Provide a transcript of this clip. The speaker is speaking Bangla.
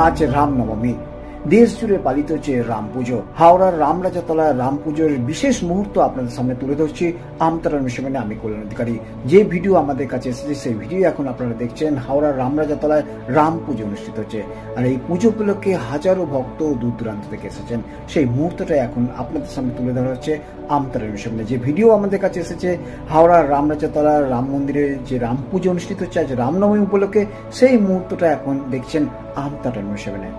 আজ রামনবমী। দেশ জুড়ে পালিত হচ্ছে রাম পুজো। হাওড়ার রামরাজাতলায় রাম পুজোর বিশেষ মুহূর্ত আপনাদের সামনে তুলে ধরছি আমতারা মিশনে আমি কল্যাণ অধিকারী। যে ভিডিও আমাদের কাছে এসেছে সেই ভিডিও এখন আপনারা দেখছেন। হাওড়ার রামরাজাতলায় রাম পুজো অনুষ্ঠিত হচ্ছে, আর এই পুজো উপলক্ষে হাজারো ভক্ত দূর দূরান্ত থেকে এসেছেন। সেই মুহূর্তটা এখন আপনাদের সামনে তুলে ধরা হচ্ছে আমতারা মিশনে। যে ভিডিও আমাদের কাছে এসেছে হাওড়ার রামরাজাতলার রাম মন্দিরে যে রাম পুজো অনুষ্ঠিত হচ্ছে আজ রামনবমী উপলক্ষে, সেই মুহূর্তটা এখন দেখছেন আমতারা মিশনে।